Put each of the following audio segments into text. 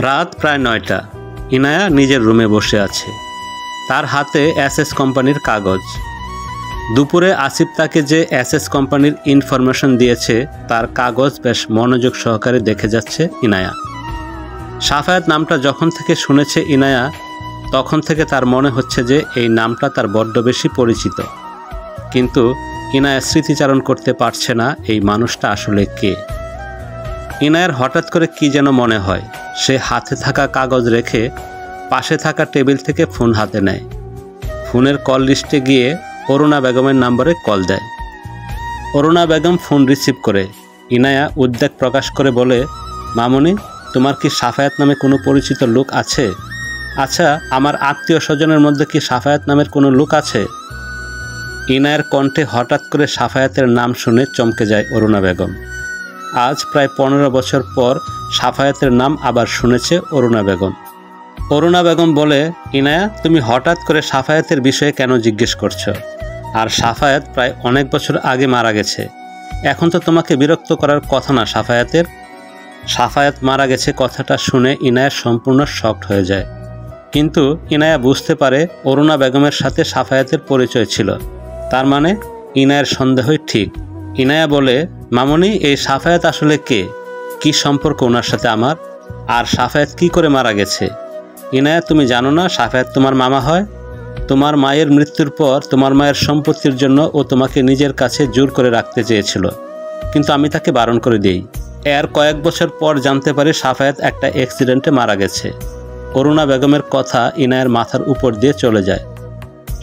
রাত প্রায় ৯টা। ইনায়া নিজের রুমে বসে আছে, তার হাতে এসএস কোম্পানির কাগজ। দুপুরে আসিফ তাকে যে এসএস কোম্পানির ইনফরমেশন দিয়েছে তার কাগজ বেশ মনোযোগ সহকারে দেখে যাচ্ছে ইনায়া। সাফায়াত নামটা যখন থেকে শুনেছে ইনায়া, তখন থেকে তার মনে হচ্ছে যে এই নামটা তার বড্ড বেশি পরিচিত, কিন্তু ইনায়া স্মৃতিচারণ করতে পারছে না এই মানুষটা আসলে কে। ইনায়ার হঠাৎ করে কি যেন মনে হয়, সে হাতে থাকা কাগজ রেখে পাশে থাকা টেবিল থেকে ফোন হাতে নেয়। ফোনের কল লিস্টে গিয়ে অরুণা বেগমের নাম্বারে কল দেয়। অরুণা বেগম ফোন রিসিভ করে ইনায়া উদ্বেগ প্রকাশ করে বলে, মামুনি, তোমার কি সাফায়াত নামে কোনো পরিচিত লোক আছে? আচ্ছা, আমার আত্মীয় স্বজনের মধ্যে কি সাফায়াত নামের কোনো লোক আছে? ইনায়ার কণ্ঠে হঠাৎ করে সাফায়াতের নাম শুনে চমকে যায় অরুণা বেগম। আজ প্রায় 15 বছর পর সাফায়াতের নাম আবার শুনেছে অরুণা বেগম। অরুণা বেগম বলে, ইনায়া, তুমি হঠাৎ করে সাফায়াতের বিষয়ে কেন জিজ্ঞেস করছো? আর সাফায়াত প্রায় অনেক বছর আগে মারা গেছে, এখন তো তোমাকে বিরক্ত করার কথা না সাফায়াতের। সাফায়াত মারা গেছে কথাটা শুনে ইনায়া সম্পূর্ণ শকড হয়ে যায়, কিন্তু ইনায়া বুঝতে পারে অরুণা বেগমের সাথে সাফায়াতের পরিচয় ছিল, তার মানে ইনায়ার সন্দেহই ঠিক। ইনায়া বলে, মামুনি, এই সাফায়াত আসলে কে? কি সম্পর্ক ওনার সাথে আমার? আর সাফায়াত কি করে মারা গেছে? ইনায়া, তুমি জানো না সাফায়াত তোমার মামা হয়? তোমার মায়ের মৃত্যুর পর তোমার মায়ের সম্পত্তির জন্য ও তোমাকে নিজের কাছে জোর করে রাখতে চেয়েছিল, কিন্তু আমি তাকে বারণ করে দিই। এর কয়েক বছর পর জানতে পারি সাফায়াত একটা অ্যাক্সিডেন্টে মারা গেছে। অরুণা বেগমের কথা ইনায়ার মাথার উপর দিয়ে চলে যায়।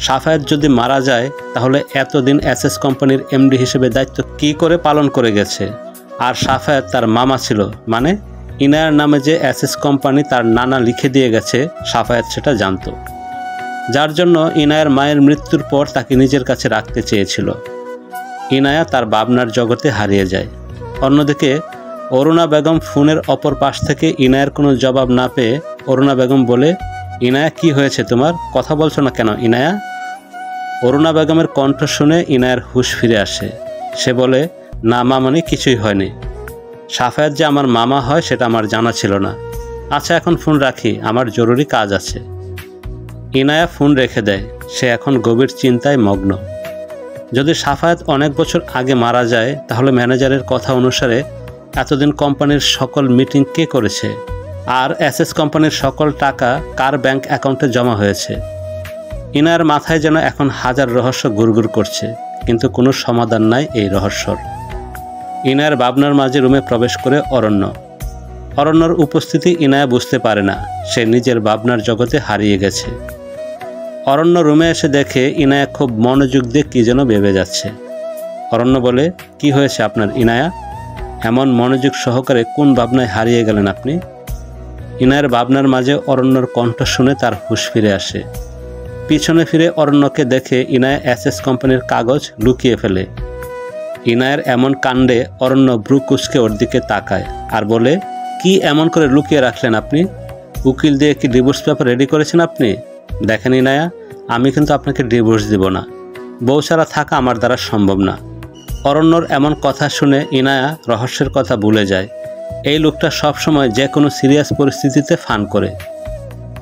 সাফায়াত যদি মারা যায় তাহলে এতদিন এসএস কোম্পানির এমডি হিসেবে দায়িত্ব কি করে পালন করে গেছে? আর সাফায়াত তার মামা ছিল, মানে ইনায়ার নামে যে এসএস কোম্পানি তার নানা লিখে দিয়ে গেছে সাফায়াত সেটা জানত, যার জন্য ইনায়ার মায়ের মৃত্যুর পর তাকে নিজের কাছে রাখতে চেয়েছিল। ইনায়া তার ভাবনার জগতে হারিয়ে যায়। অন্যদিকে অরুণা বেগম ফোনের অপর পাশ থেকে ইনায়ার কোনো জবাব না পেয়ে অরুণা বেগম বলে, ইনায়া, কি হয়েছে তোমার? কথা বলছো না কেন ইনায়া? অরুণা বেগমের কণ্ঠ শুনে ইনায়ার হুঁশ ফিরে আসে। সে বলে, না মামনি, কিছুই হয়নি। সাফায়াত যে আমার মামা হয় সেটা আমার জানা ছিল না। আচ্ছা, এখন ফোন রাখি, আমার জরুরি কাজ আছে। ইনায়া ফোন রেখে দেয়। সে এখন গভীর চিন্তায় মগ্ন। যদি সাফায়াত অনেক বছর আগে মারা যায় তাহলে ম্যানেজারের কথা অনুসারে এতদিন কোম্পানির সকল মিটিং কে করেছে? আর এসএস কোম্পানির সকল টাকা কার ব্যাংক অ্যাকাউন্টে জমা হয়েছে? ইনায়ার মাথায় যেন এখন হাজার রহস্য গুড়গুড় করছে, কিন্তু কোনো সমাধান নাই এই রহস্যর। ইনায়ার ভাবনার মাঝে রুমে প্রবেশ করে অরণ্যর উপস্থিতি ইনায়া বুঝতে পারে না, সে নিজের ভাবনার জগতে হারিয়ে গেছে। অরণ্য রুমে এসে দেখে ইনায়া খুব মনোযোগ দিয়ে কী যেন ভেবে যাচ্ছে। অরণ্য বলে, কি হয়েছে আপনার ইনায়া? এমন মনোযোগ সহকারে কোন ভাবনায় হারিয়ে গেলেন আপনি? ইনায়ার ভাবনার মাঝে অরণ্যর কণ্ঠ শুনে তার হুঁশ ফিরে আসে। পিছনে ফিরে অরণ্যকে দেখে ইনায়া এসএস কোম্পানির কাগজ লুকিয়ে ফেলে। ইনায়ার এমন কাণ্ডে অরণ্য ভ্রু কুঁচকে ওর দিকে তাকায় আর বলে, কি এমন করে লুকিয়ে রাখলেন আপনি? উকিল দিয়ে কি ডিভোর্স পেপার রেডি করেছেন আপনি? দেখেন ইনায়া, আমি কিন্তু আপনাকে ডিভোর্স দিব না, বউ ছাড়া থাকা আমার দ্বারা সম্ভব না। অরণ্যর এমন কথা শুনে ইনায়া রহস্যের কথা ভুলে যায়। এই লোকটা সবসময় যে কোনো সিরিয়াস পরিস্থিতিতে ফান করে।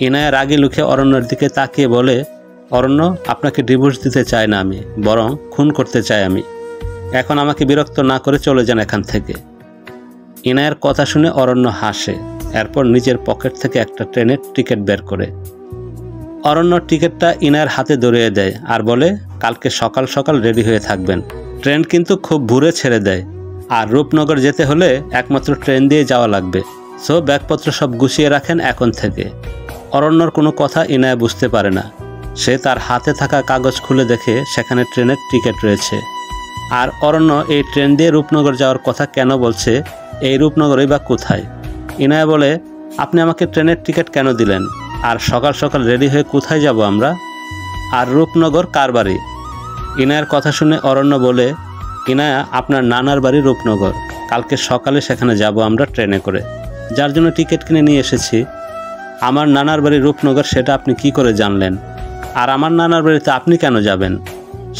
ইনায়া রাগে লুকে অরণ্যর দিকে তাকিয়ে বলে, অরণ্য, আপনাকে ডিভোর্স দিতে চাই না আমি, বরং খুন করতে চাই আমি। এখন আমাকে বিরক্ত না করে চলে যান এখান থেকে। ইনায়ার কথা শুনে অরণ্য হাসে, এরপর নিজের পকেট থেকে একটা ট্রেনের টিকিট বের করে অরণ্য টিকিটটা ইনায়ার হাতে ধরিয়ে দেয় আর বলে, কালকে সকাল সকাল রেডি হয়ে থাকবেন। ট্রেন কিন্তু খুব ভোরে ছেড়ে দেয়, আর রূপনগর যেতে হলে একমাত্র ট্রেন দিয়ে যাওয়া লাগবে। সো ব্যাগপত্র সব গুছিয়ে রাখেন এখন থেকে। অরণ্যর কোনো কথা ইনায়া বুঝতে পারে না। সে তার হাতে থাকা কাগজ খুলে দেখে সেখানে ট্রেনের টিকিট রয়েছে। আর অরণ্য এই ট্রেন দিয়ে রূপনগর যাওয়ার কথা কেন বলছে? এই রূপনগরই বা কোথায়? ইনায়া বলে, আপনি আমাকে ট্রেনের টিকিট কেন দিলেন? আর সকাল সকাল রেডি হয়ে কোথায় যাব আমরা? আর রূপনগর কার বাড়ি? ইনায়ার কথা শুনে অরণ্য বলে, ইনায়া, আপনার নানার বাড়ি রূপনগর। কালকে সকালে সেখানে যাব আমরা ট্রেনে করে, যার জন্য টিকিট কিনে নিয়ে এসেছি। আমার নানার বাড়ি রূপনগর সেটা আপনি কি করে জানলেন? আর আমার নানার বাড়িতে আপনি কেন যাবেন?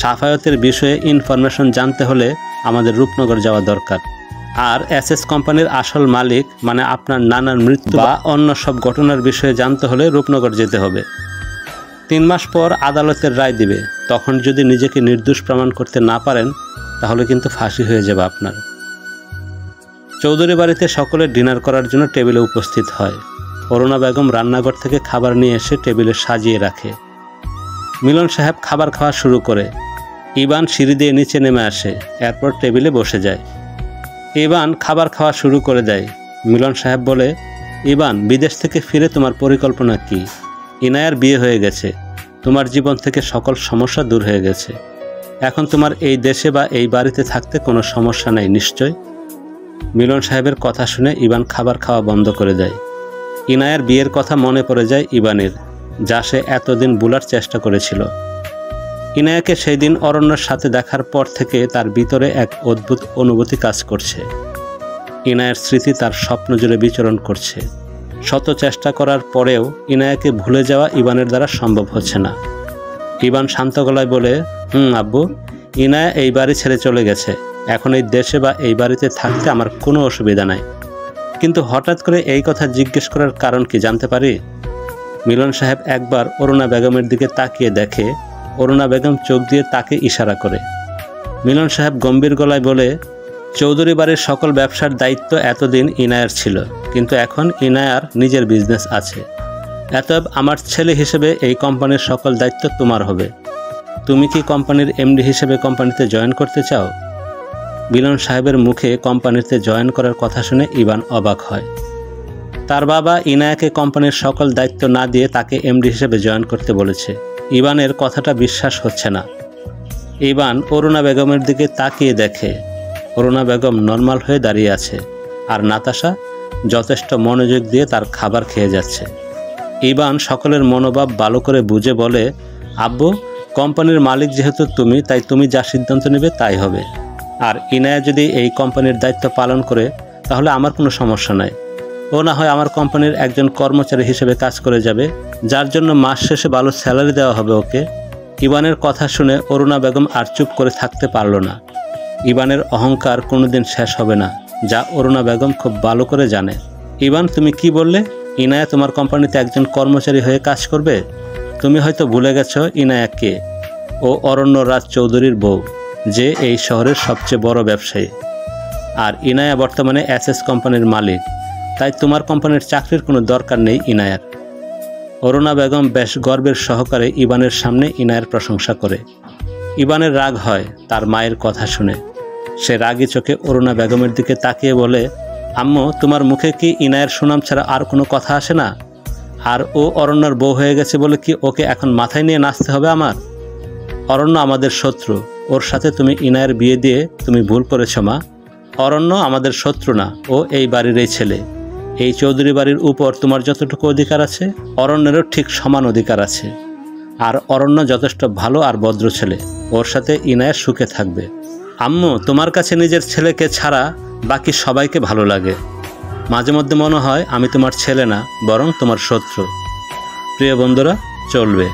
সাফায়াতের বিষয়ে ইনফরমেশন জানতে হলে আমাদের রূপনগর যাওয়া দরকার। আর এসএস কোম্পানির আসল মালিক মানে আপনার নানার মৃত্যু বা অন্য সব ঘটনার বিষয়ে জানতে হলে রূপনগর যেতে হবে। 3 মাস পর আদালতের রায় দিবে। তখন যদি নিজেকে নির্দোষ প্রমাণ করতে না পারেন তাহলে কিন্তু ফাঁসি হয়ে যাবে আপনার। চৌধুরী বাড়িতে সকলে ডিনার করার জন্য টেবিলে উপস্থিত হয়। অরুণা বেগম রান্নাঘর থেকে খাবার নিয়ে এসে টেবিলে সাজিয়ে রাখে। মিলন সাহেব খাবার খাওয়া শুরু করে। ইবান সিঁড়ি দিয়ে নিচে নেমে আসে, এরপর টেবিলে বসে যায়। ইবান খাবার খাওয়া শুরু করে দেয়। মিলন সাহেব বলে, ইবান, বিদেশ থেকে ফিরে তোমার পরিকল্পনা কি? ইনায়ার বিয়ে হয়ে গেছে, তোমার জীবন থেকে সকল সমস্যা দূর হয়ে গেছে। এখন তোমার এই দেশে বা এই বাড়িতে থাকতে কোনো সমস্যা নেই নিশ্চয়? মিলন সাহেবের কথা শুনে ইবান খাবার খাওয়া বন্ধ করে দেয়। ইনায়ার বিয়ের কথা মনে পড়ে যায় ইবানের, যা সে এতদিন ভুলার চেষ্টা করেছিল। ইনায়াকে সেই দিন অরণ্যর সাথে দেখার পর থেকে তার ভিতরে এক অদ্ভুত অনুভূতি কাজ করছে। ইনায়ার স্মৃতি তার স্বপ্ন জুড়ে বিচরণ করছে। শত চেষ্টা করার পরেও ইনায়াকে ভুলে যাওয়া ইবানের দ্বারা সম্ভব হচ্ছে না। ইবান শান্ত গলায় বলে, আব্বু, ইনায়া এই বাড়ি ছেড়ে চলে গেছে। এখন এই দেশে বা এই বাড়িতে থাকতে আমার কোনো অসুবিধা নাই। কিন্তু হঠাৎ করে এই কথা জিজ্ঞেস করার কারণ কি জানতে পারি? মিলন সাহেব একবার অরুণা বেগমের দিকে তাকিয়ে দেখে অরুণা বেগম চোখ দিয়ে তাকে ইশারা করে। মিলন সাহেব গম্ভীর গলায় বলে, চৌধুরী বাড়ির সকল ব্যবসার দায়িত্ব এতদিন ইনায়ার ছিল, কিন্তু এখন ইনায়ার নিজের বিজনেস আছে। অতএব আমার ছেলে হিসেবে এই কোম্পানির সকল দায়িত্ব তোমার হবে। তুমি কি কোম্পানির এমডি হিসেবে কোম্পানিতে জয়েন করতে চাও? মিলন সাহেবের মুখে কোম্পানিতে জয়েন করার কথা শুনে ইবান অবাক হয়। তার বাবা ইনায়াকে কোম্পানির সকল দায়িত্ব না দিয়ে তাকে এমডি হিসেবে জয়েন করতে বলেছে। ইবানের কথাটা বিশ্বাস হচ্ছে না। ইবান অরুণা বেগমের দিকে তাকিয়ে দেখে অরুণা বেগম নর্মাল হয়ে দাঁড়িয়ে আছে, আর নাতাশা যথেষ্ট মনোযোগ দিয়ে তার খাবার খেয়ে যাচ্ছে। ইবান সকলের মনোভাব ভালো করে বুঝে বলে, আব্বু, কোম্পানির মালিক যেহেতু তুমি, তাই তুমি যা সিদ্ধান্ত নেবে তাই হবে। আর ইনায়া যদি এই কোম্পানির দায়িত্ব পালন করে তাহলে আমার কোনো সমস্যা নাই। ও না হয় আমার কোম্পানির একজন কর্মচারী হিসেবে কাজ করে যাবে, যার জন্য মাস শেষে ভালো স্যালারি দেওয়া হবে ওকে। ইবানের কথা শুনে অরুণা বেগম আর চুপ করে থাকতে পারল না। ইবানের অহংকার কোনোদিন শেষ হবে না, যা অরুণা বেগম খুব ভালো করে জানে। ইবান, তুমি কি বললে? ইনায়া তোমার কোম্পানিতে একজন কর্মচারী হয়ে কাজ করবে? তুমি হয়তো ভুলে গেছো ইনায়া কে। ও অরণ্য রাজ চৌধুরীর বউ, যে এই শহরের সবচেয়ে বড় ব্যবসায়ী। আর ইনায়া বর্তমানে এসএস কোম্পানির মালিক, তাই তোমার কোম্পানির চাকরির কোনো দরকার নেই ইনায়ার। অরুণা বেগম বেশ গর্বের সহকারে ইবানের সামনে ইনায়ার প্রশংসা করে। ইবানের রাগ হয় তার মায়ের কথা শুনে। সে রাগী চোখে অরুণা বেগমের দিকে তাকিয়ে বলে, আম্মু, তোমার মুখে কি ইনায়ার সুনাম ছাড়া আর কোনো কথা আসে না? আর ও অরণ্যর বউ হয়ে গেছে বলে কি ওকে এখন মাথায় নিয়ে নাচতে হবে আমার? অরণ্য আমাদের শত্রু, ওর সাথে তুমি ইনায়ার বিয়ে দিয়ে তুমি ভুল করেছ মা। অরণ্য আমাদের শত্রু না, ও এই বাড়িরই ছেলে। এই চৌধুরী বাড়ির উপর তোমার যতটুকু অধিকার আছে, অরণ্যেরও ঠিক সমান অধিকার আছে। আর অরণ্য যথেষ্ট ভালো আর ভদ্র ছেলে, ওর সাথে ইনায়া সুখে থাকবে। আম্মু, তোমার কাছে নিজের ছেলেকে ছাড়া বাকি সবাইকে ভালো লাগে। মাঝে মধ্যে মনে হয় আমি তোমার ছেলে না, বরং তোমার শত্রু। প্রিয় বন্ধুরা, চলবে।